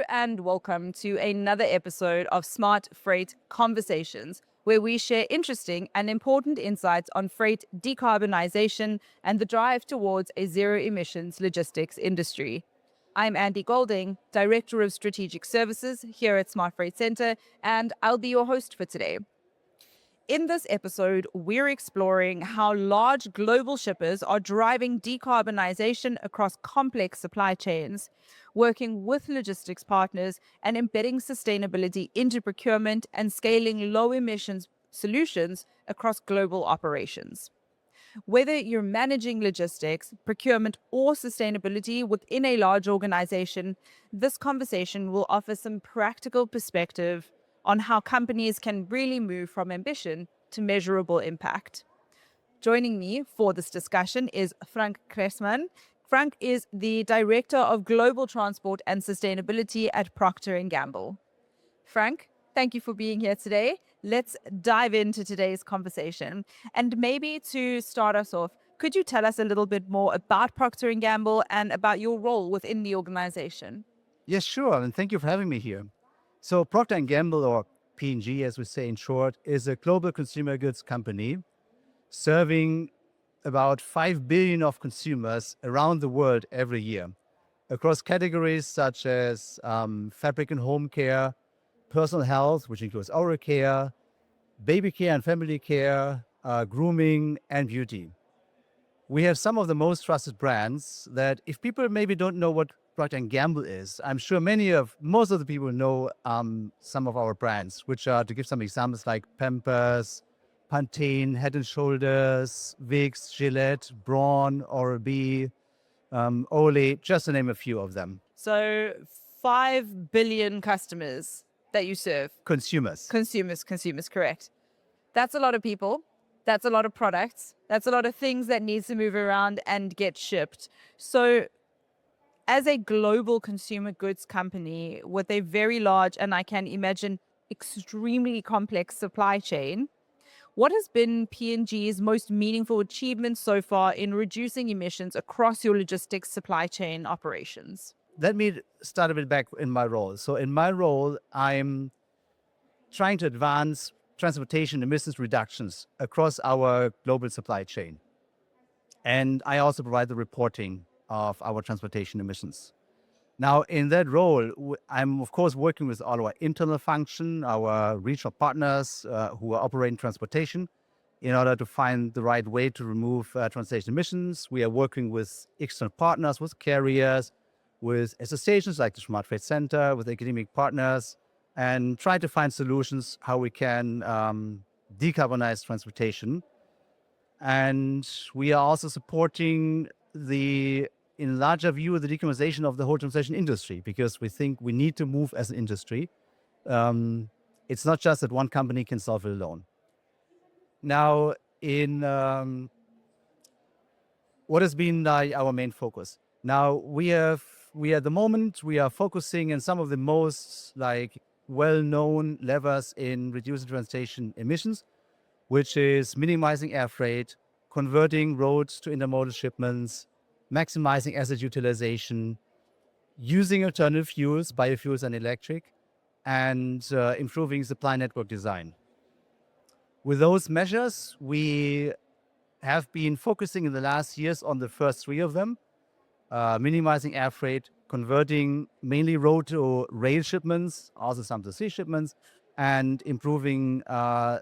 and welcome to another episode of Smart Freight Conversations, where we share interesting and important insights on freight decarbonization and the drive towards a zero emissions logistics industry. I'm Andy Golding, Director of Strategic Services here at Smart Freight Center, and I'll be your host for today. In this episode, we're exploring how large global shippers are driving decarbonization across complex supply chains, working with logistics partners and embedding sustainability into procurement and scaling low emissions solutions across global operations. Whether you're managing logistics, procurement, or sustainability within a large organization, this conversation will offer some practical perspective on how companies can really move from ambition to measurable impact. Joining me for this discussion is Frank Kreßmann. Frank is the Director of Global Transport and Sustainability at Procter Gamble. Frank, thank you for being here today. Let's dive into today's conversation. And maybe to start us off, could you tell us a little bit more about Procter & Gamble and about your role within the organization? Yes, sure. And thank you for having me here. So Procter & Gamble, or P&G as we say in short, is a global consumer goods company serving about 5 billion of consumers around the world every year across categories such as fabric and home care, personal health, which includes oral care, baby care and family care, grooming, and beauty. We have some of the most trusted brands that if people maybe don't know what Procter & Gamble is, I'm sure most of the people know some of our brands, which are, to give some examples, like Pampers, Pantene, Head & Shoulders, Vicks, Gillette, Braun, Oral-B, Olay, just to name a few of them. So 5 billion customers that you serve. Consumers. Consumers, correct. That's a lot of people. That's a lot of products. That's a lot of things that needs to move around and get shipped. So as a global consumer goods company with a very large, and I can imagine extremely complex supply chain, what has been P&G's most meaningful achievement so far in reducing emissions across your logistics supply chain operations? Let me start a bit back in my role. So in my role, I'm trying to advance transportation emissions reductions across our global supply chain. And I also provide the reporting of our transportation emissions. Now, in that role, I'm, of course, working with all our internal function, our regional partners who are operating transportation in order to find the right way to remove transportation emissions. We are working with external partners, with carriers, with associations like the Smart Freight Center, with academic partners, and try to find solutions how we can decarbonize transportation. And we are also supporting in larger view, the decarbonization of the whole transportation industry, because we think we need to move as an industry. It's not just that one company can solve it alone. Now, what has been our main focus? Now, we at the moment, we are focusing on some of the most well-known levers in reducing transportation emissions, which is minimizing air freight, converting roads to intermodal shipments, maximizing asset utilization, using alternative fuels, biofuels and electric, and improving supply network design. With those measures, we have been focusing in the last years on the first three of them, minimizing air freight, converting mainly road to rail shipments, also some to sea shipments, and improving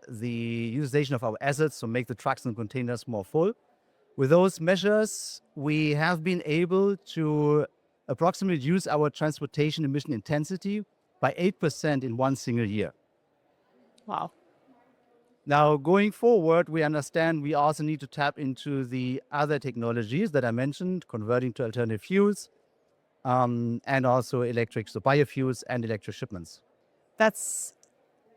the utilization of our assets to make the trucks and containers more full. With those measures, we have been able to approximately reduce our transportation emission intensity by 8% in one single year. Wow. Now, going forward, we understand we also need to tap into the other technologies that I mentioned, converting to alternative fuels, and also electric, so biofuels and electric shipments.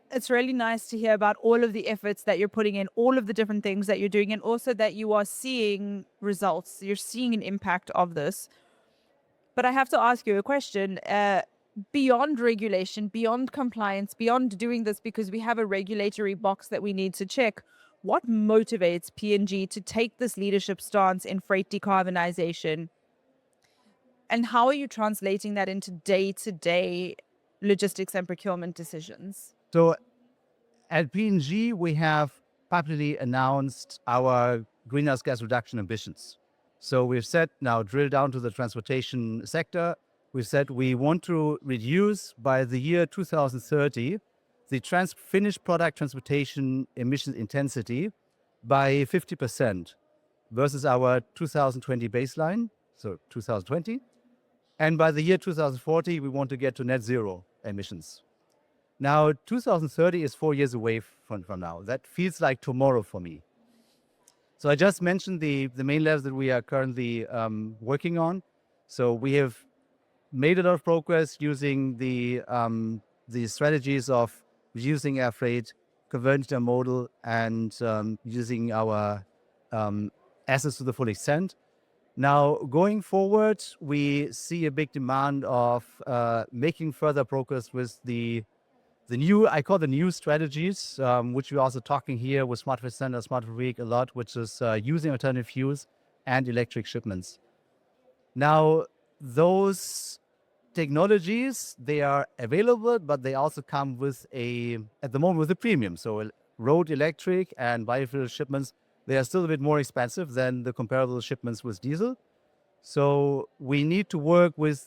It's really nice to hear about all of the efforts that you're putting in, all of the different things that you're doing, and also that you are seeing results. You're seeing an impact of this. But I have to ask you a question. Beyond regulation, beyond compliance, beyond doing this because we have a regulatory box that we need to check, what motivates P&G to take this leadership stance in freight decarbonization? And how are you translating that into day-to-day logistics and procurement decisions? So at P&G, we have publicly announced our greenhouse gas reduction ambitions. So we've said, now drill down to the transportation sector, we've said we want to reduce by the year 2030 the finished product transportation emissions intensity by 50% versus our 2020 baseline, so 2020. And by the year 2040, we want to get to net zero emissions. Now, 2030 is 4 years away from now. That feels like tomorrow for me. So I just mentioned the main levels that we are currently working on. So we have made a lot of progress using the strategies of reducing air freight, converting to intermodal, and using our assets to the full extent. Now, going forward, we see a big demand of making further progress with the new, I call the new strategies, which we're also talking here with Smart Freight Center, Smart Freight Week a lot, which is using alternative fuels and electric shipments. Now, those technologies, they are available, but they also come with at the moment, with a premium. So road electric and biofuel shipments, they are still a bit more expensive than the comparable shipments with diesel. So we need to work with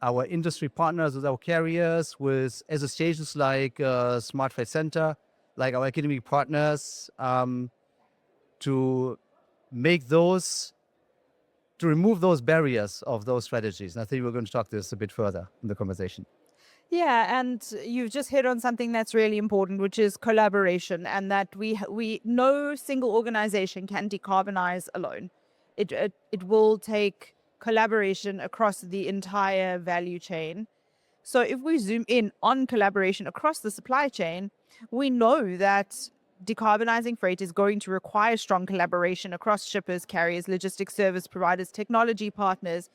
our industry partners, with our carriers, with associations like Smart Freight Center, like our academic partners, to remove those barriers of those strategies. And I think we're going to talk this a bit further in the conversation. Yeah, and you've just hit on something that's really important, which is collaboration, and that we no single organization can decarbonize alone. It will take collaboration across the entire value chain. So if we zoom in on collaboration across the supply chain, we know that decarbonizing freight is going to require strong collaboration across shippers, carriers, logistics service providers, technology partners.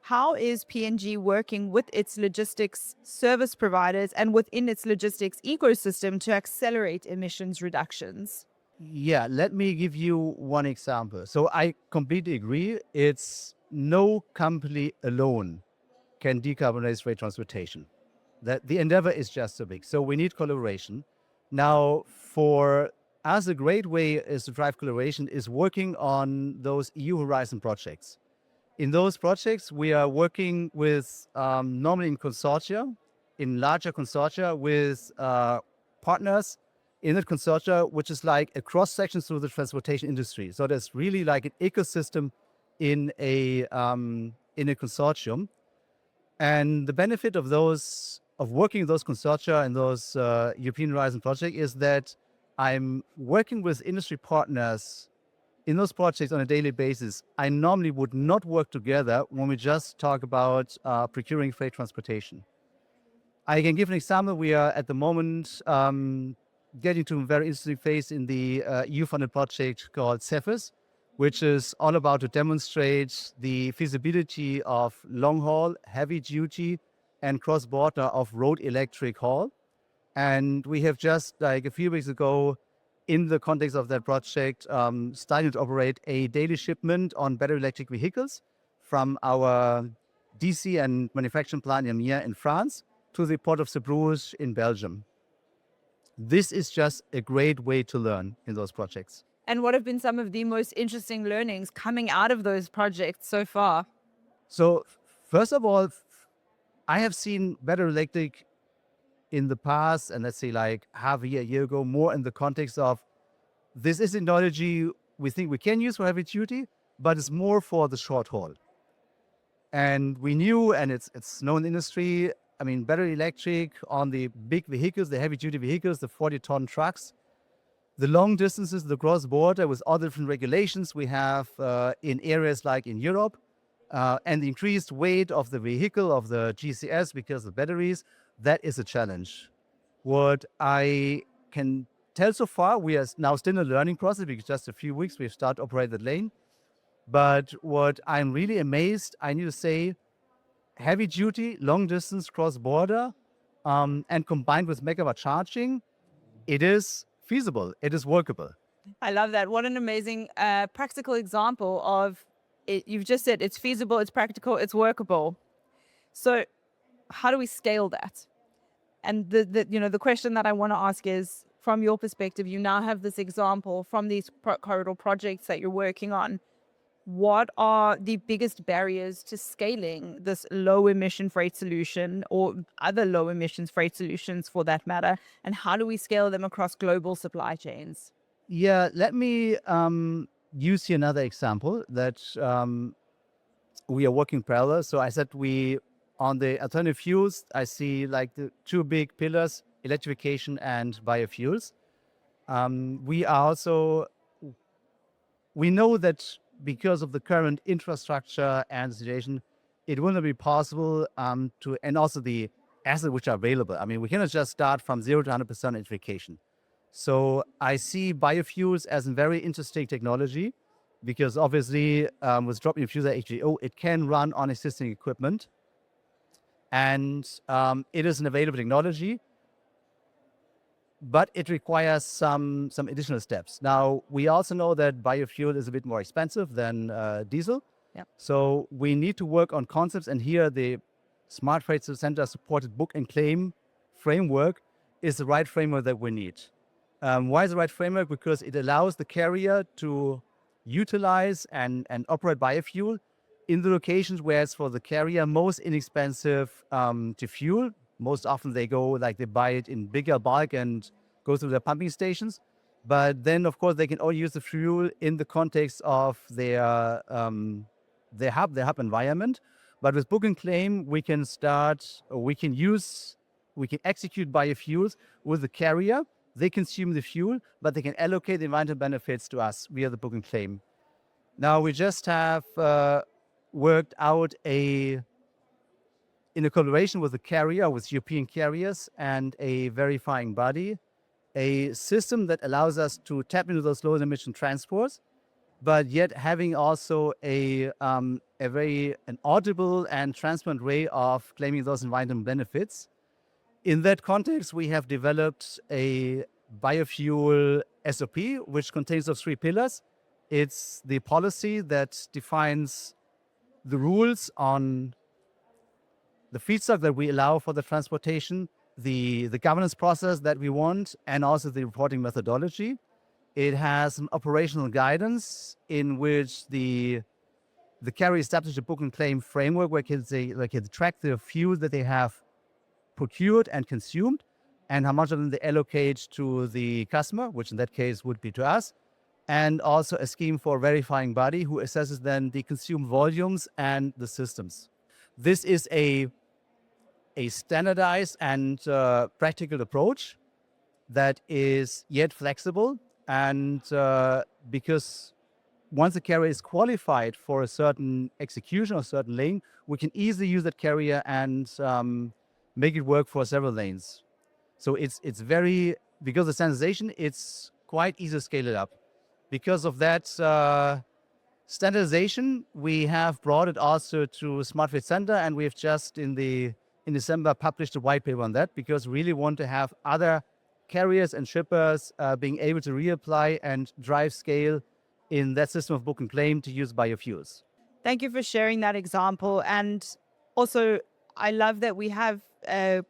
How is P&G working with its logistics service providers and within its logistics ecosystem to accelerate emissions reductions? Yeah, let me give you one example. So I completely agree. It's no company alone can decarbonize freight transportation. That the endeavor is just so big. So we need collaboration. Now, for us, a great way is to drive collaboration is working on those EU Horizon projects. In those projects, we are working with normally in larger consortia with partners in that consortia, which is like a cross section through the transportation industry. So there's really like an ecosystem in a consortium. And the benefit of working with those consortia and those European Horizon project is that I'm working with industry partners in those projects on a daily basis. I normally would not work together when we just talk about procuring freight transportation. I can give an example. We are at the moment getting to a very interesting phase in the EU-funded project called CEPHIS, which is all about to demonstrate the feasibility of long-haul, heavy-duty, and cross-border of road electric haul. And we have just, like a few weeks ago, in the context of that project, started to operate a daily shipment on battery electric vehicles from our DC and manufacturing plant in Amiens in France to the port of Zeebrugge in Belgium. This is just a great way to learn in those projects. And what have been some of the most interesting learnings coming out of those projects so far? So first of all, I have seen battery electric in the past, and let's say like half a year ago, more in the context of this is technology we think we can use for heavy duty, but it's more for the short haul. And we knew, and it's known industry, I mean, battery electric on the big vehicles, the heavy duty vehicles, the 40-ton trucks, the long distances, the cross-border with all the different regulations we have in areas like in Europe, and the increased weight of the vehicle, of the GCS because of batteries, that is a challenge. What I can tell so far, we are now still in a learning process because just a few weeks we've started to operate that lane. But what I'm really amazed, I need to say, heavy duty, long distance, cross-border, and combined with megawatt charging, it is feasible, it is workable. I love that. What an amazing practical example of you've just said it's feasible, it's practical, it's workable. So how do we scale that? And the question that I want to ask is, from your perspective, you now have this example from these corridor projects that you're working on. What are the biggest barriers to scaling this low emission freight solution or other low emissions freight solutions for that matter? And how do we scale them across global supply chains? Yeah, let me use here another example that we are working parallel. So I said on the alternative fuels, I see like the two big pillars, electrification and biofuels. We are also, we know that because of the current infrastructure and the situation, it will not be possible and also the assets which are available. I mean, we cannot just start from 0 to 100% electrification. So I see biofuels as a very interesting technology because obviously with drop-in fuel HGO, it can run on existing equipment and it is an available technology, but it requires some additional steps. Now, we also know that biofuel is a bit more expensive than diesel. Yeah. So we need to work on concepts, and here the Smart Freight Center supported book and claim framework is the right framework that we need. Why is the right framework? Because it allows the carrier to utilize and operate biofuel in the locations where it's for the carrier most inexpensive to fuel. Most often they buy it in bigger bulk and go through their pumping stations. But then, of course, they can only use the fuel in the context of their hub environment. But with book and claim, we can execute biofuels with the carrier. They consume the fuel, but they can allocate the environmental benefits to us via the book and claim. Now, we just have worked out in a collaboration with the carrier, with European carriers and a verifying body, a system that allows us to tap into those low emission transports, but yet having also an audible and transparent way of claiming those environmental benefits. In that context, we have developed a biofuel SOP, which contains those three pillars. It's the policy that defines the rules on the feedstock that we allow for the transportation, the governance process that we want, and also the reporting methodology. It has an operational guidance in which the carrier established a book and claim framework where they can track the fuel that they have procured and consumed and how much of them they allocate to the customer, which in that case would be to us, and also a scheme for verifying body who assesses then the consumed volumes and the systems. This is a standardized and practical approach that is yet flexible, and because once a carrier is qualified for a certain execution or a certain lane, we can easily use that carrier and make it work for several lanes. So it's very, because of standardization, it's quite easy to scale it up. Because of that standardization, we have brought it also to Smart Freight Center, and we've just in December published a white paper on that, because we really want to have other carriers and shippers being able to reapply and drive scale in that system of book and claim to use biofuels. Thank you for sharing that example. And also, I love that we have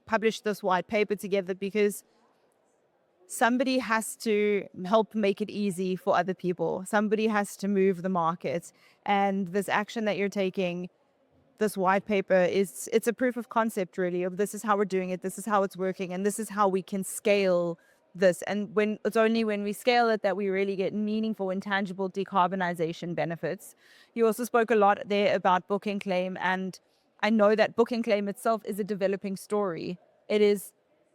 published this white paper together, because somebody has to help make it easy for other people. Somebody has to move the market. And this action that you're taking, this white paper, it's a proof of concept, really, of this is how we're doing it, this is how it's working, and this is how we can scale this. And it's only when we scale it that we really get meaningful and tangible decarbonization benefits. You also spoke a lot there about book and claim, and I know that book and claim itself is a developing story. It is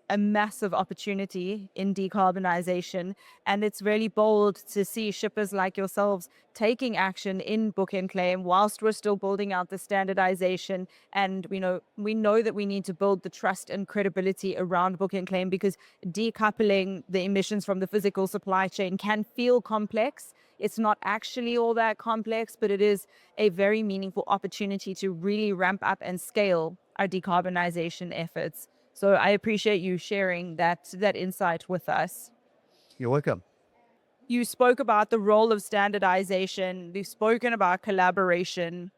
a massive opportunity in decarbonization, and it's really bold to see shippers like yourselves taking action in book and claim whilst we're still building out the standardization. And we know that we need to build the trust and credibility around book and claim, because decoupling the emissions from the physical supply chain can feel complex. It's not actually all that complex, but it is a very meaningful opportunity to really ramp up and scale our decarbonization efforts. So I appreciate you sharing that insight with us. You're welcome. You spoke about the role of standardization. You've spoken about collaboration.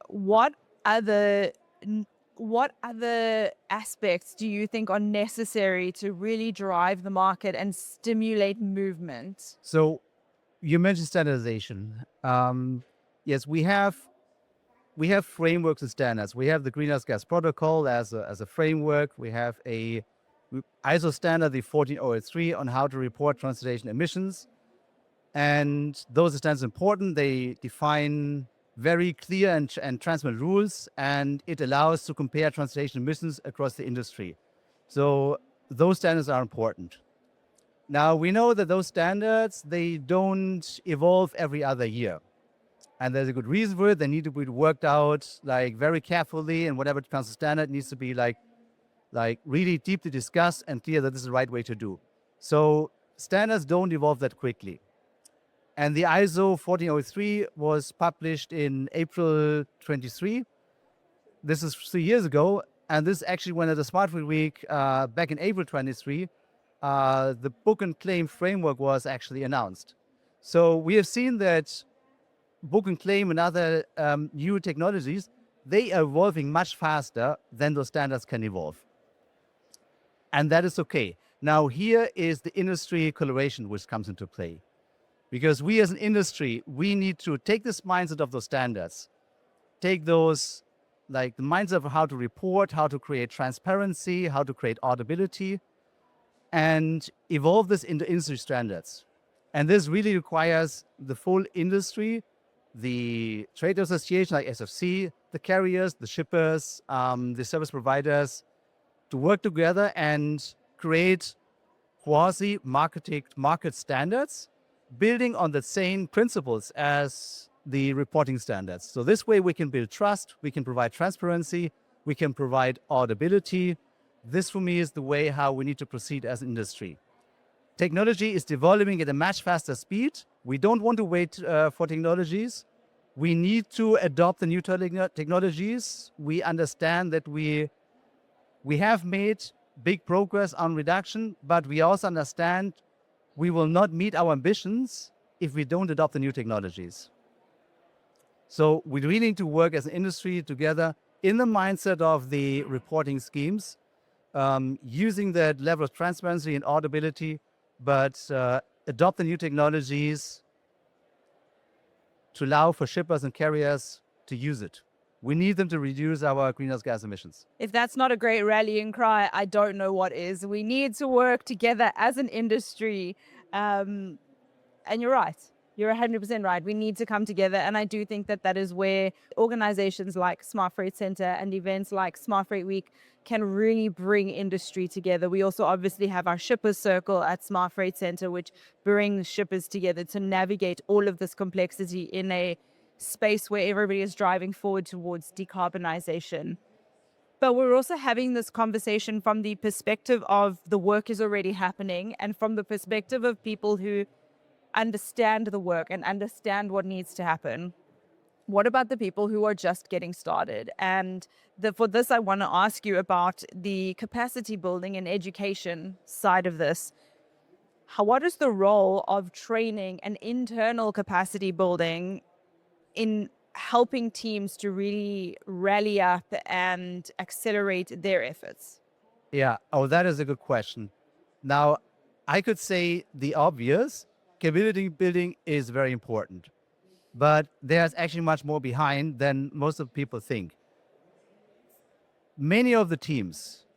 What other what other aspects do you think are necessary to really drive the market and stimulate movement? So you mentioned standardization. Yes, we have frameworks and standards. We have the greenhouse gas protocol as a framework. We have a ISO standard, the 14003, on how to report transportation emissions. And those standards are important. They define very clear and transparent rules, and it allows to compare transportation emissions across the industry. So those standards are important. Now, we know that those standards, they don't evolve every other year. And there's a good reason for it. They need to be worked out like very carefully, and whatever comes to standard needs to be like really deeply discussed and clear that this is the right way to do. So standards don't evolve that quickly. And the ISO 14003 was published in April 23. This is 3 years ago. And this actually went at the Smart Grid Week back in April 23. The book and claim framework was actually announced. So we have seen that book and claim and other new technologies, they are evolving much faster than those standards can evolve. And that is okay. Now, here is the industry collaboration which comes into play. Because we as an industry, we need to take this mindset of those standards, take those, like the mindset of how to report, how to create transparency, how to create audibility, and evolve this into industry standards. And this really requires the full industry, the trade association like SFC, the carriers, the shippers, the service providers, to work together and create quasi-market standards, building on the same principles as the reporting standards. So this way we can build trust, we can provide transparency, we can provide audibility. This for me is the way how we need to proceed as an industry. Technology is developing at a much faster speed. We don't want to wait for technologies. We need to adopt the new technologies. We understand that we have made big progress on reduction, but we also understand we will not meet our ambitions if we don't adopt the new technologies. So we really need to work as an industry together in the mindset of the reporting schemes, using that level of transparency and audibility, but adopt the new technologies to allow for shippers and carriers to use it. We need them to reduce our greenhouse gas emissions. If that's not a great rallying cry, I don't know what is. We need to work together as an industry. And you're right. You're 100% right. We need to come together. And I do think that that is where organizations like Smart Freight Center and events like Smart Freight Week can really bring industry together. We also obviously have our shippers circle at Smart Freight Center, which brings shippers together to navigate all of this complexity in a space where everybody is driving forward towards decarbonization. But we're also having this conversation from the perspective of the work is already happening and from the perspective of people who understand the work and understand what needs to happen. What about the people who are just getting started? And for this, I want to ask you about the capacity building and education side of this. What is the role of training and internal capacity building in helping teams to really rally up and accelerate their efforts? Yeah. Oh, that is a good question. Now, I could say the obvious, capability building is very important, but there's actually much more behind than most of people think. Many of the teams,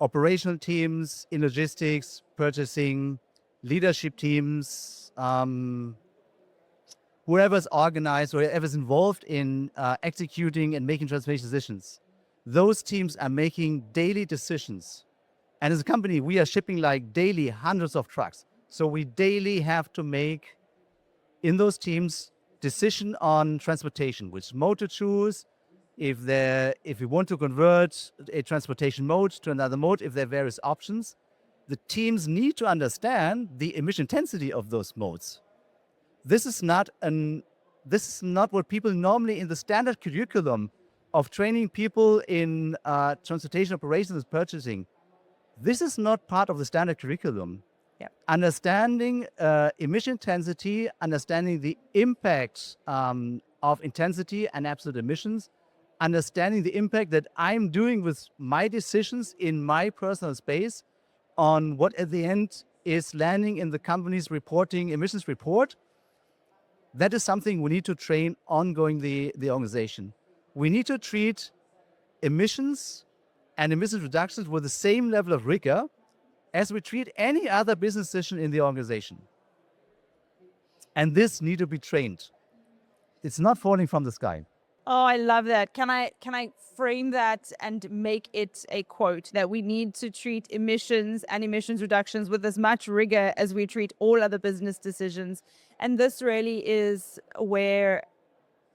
operational teams in logistics, purchasing, leadership teams, whoever's organized or whoever's involved in executing and making transformation decisions, those teams are making daily decisions. And as a company, we are shipping like daily hundreds of trucks. So we daily have to make, in those teams, decision on transportation, which mode to choose, if we want to convert a transportation mode to another mode, if there are various options. The teams need to understand the emission intensity of those modes. This is not what people normally in the standard curriculum of training people in transportation operations and purchasing. This is not part of the standard curriculum. Yep. Understanding emission intensity, understanding the impact of intensity and absolute emissions, understanding the impact that I'm doing with my decisions in my personal space on what at the end is landing in the company's reporting emissions report. That is something we need to train ongoing the organization. We need to treat emissions and emissions reductions with the same level of rigor as we treat any other business decision in the organization. And this need to be trained. It's not falling from the sky. Oh, I love that. Can I frame that and make it a quote that we need to treat emissions and emissions reductions with as much rigor as we treat all other business decisions. And this really is where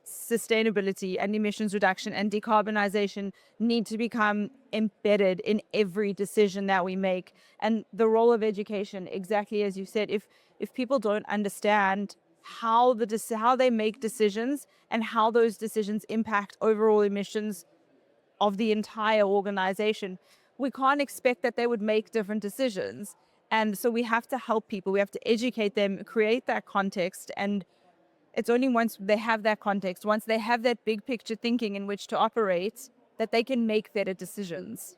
sustainability and emissions reduction and decarbonization need to become embedded in every decision that we make. And the role of education, exactly as you said, if people don't understand how they make decisions and how those decisions impact overall emissions of the entire organization, we can't expect that they would make different decisions. And so we have to help people, we have to educate them, create that context. And it's only once they have that context, once they have that big picture thinking in which to operate, that they can make better decisions.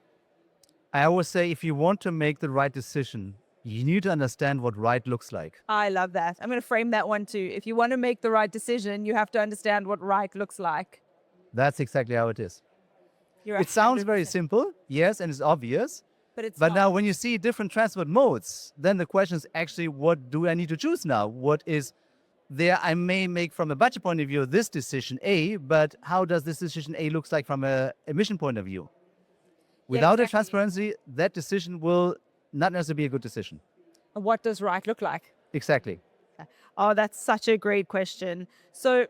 I always say if you want to make the right decision, you need to understand what right looks like. I love that. I'm going to frame that one too. If you want to make the right decision, you have to understand what right looks like. That's exactly how it is. You're It sounds very 100%. simple, yes, and it's obvious. But But now not. when you see different transport modes, then the question is actually, what do I need to choose now? What is there? I may make from a budget point of view this decision A, but how does this decision A looks like from a emission point of view? Without a exactly. transparency, that decision will not necessarily be a good decision. What does right look like? Exactly. Oh, that's such a great question. So,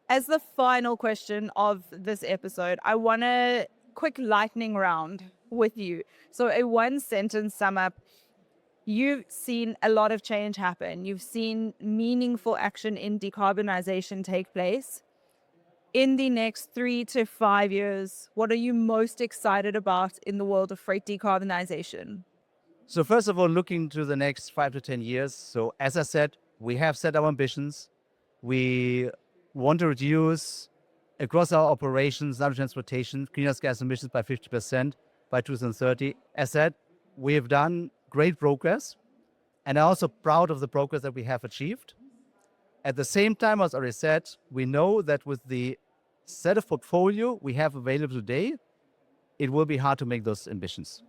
as the final question of this episode, I want a quick lightning round with you. So, a one sentence sum up. You've seen a lot of change happen. You've seen meaningful action in decarbonization take place. In the next 3 to 5 years, what are you most excited about in the world of freight decarbonization? So first of all, looking to the next 5 to 10 years. So as I said, we have set our ambitions. We want to reduce across our operations, land transportation, greenhouse gas emissions by 50% by 2030. As said, we have done great progress, and I'm also proud of the progress that we have achieved. At the same time, as already said, we know that with the set of portfolio we have available today, it will be hard to make those ambitions.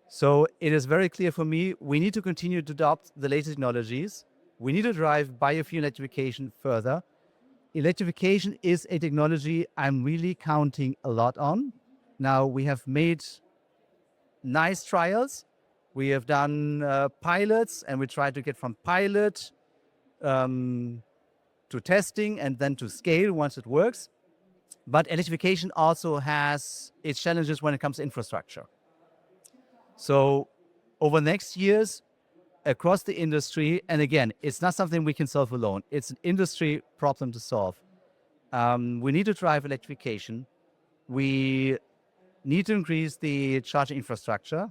So it is very clear for me, we need to continue to adopt the latest technologies. We need to drive biofuel electrification further. Electrification is a technology I'm really counting a lot on. Now, we have made nice trials. We have done pilots, and we try to get from pilot to testing and then to scale once it works. But electrification also has its challenges when it comes to infrastructure. So over the next years, across the industry, and again, it's not something we can solve alone. It's an industry problem to solve. We need to drive electrification. We need to increase the charging infrastructure.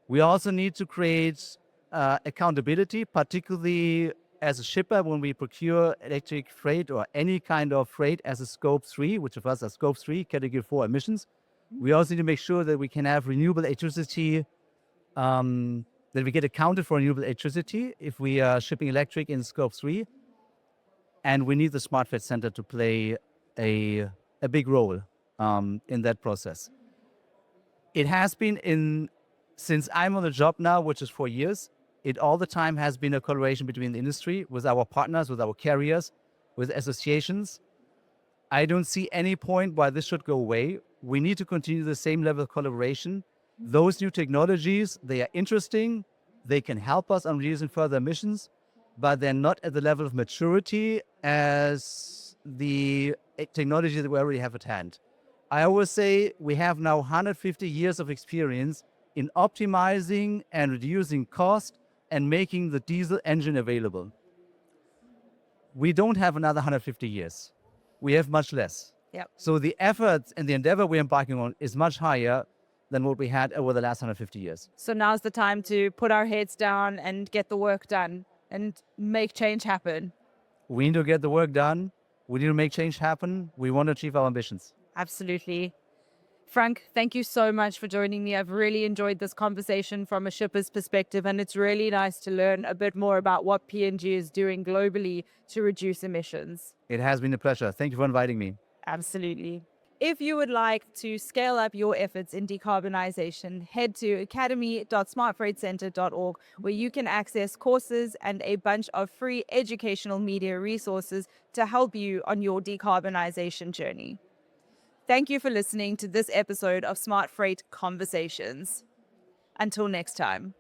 We also need to create accountability, particularly as a shipper when we procure electric freight or any kind of freight as a scope 3, which of us are scope 3, category 4 emissions. We also need to make sure that we can have renewable electricity, that we get accounted for renewable electricity if we are shipping electric in scope 3. And we need the Smart Freight Center to play a big role in that process. It has been since I'm on the job now, which is 4 years, it all the time has been a collaboration between the industry, with our partners, with our carriers, with associations. I don't see any point why this should go away. We need to continue the same level of collaboration. Those new technologies, they are interesting. They can help us on reducing further emissions, but they're not at the level of maturity as the technology that we already have at hand. I always say we have now 150 years of experience in optimizing and reducing cost and making the diesel engine available. We don't have another 150 years. We have much less. Yep. So the effort and the endeavor we're embarking on is much higher than what we had over the last 150 years. So now's the time to put our heads down and get the work done and make change happen. We need to get the work done. We need to make change happen. We want to achieve our ambitions. Absolutely. Frank, thank you so much for joining me. I've really enjoyed this conversation from a shipper's perspective, and it's really nice to learn a bit more about what P&G is doing globally to reduce emissions. It has been a pleasure. Thank you for inviting me. Absolutely. If you would like to scale up your efforts in decarbonization, head to academy.smartfreightcenter.org, where you can access courses and a bunch of free educational media resources to help you on your decarbonization journey. Thank you for listening to this episode of Smart Freight Conversations. Until next time.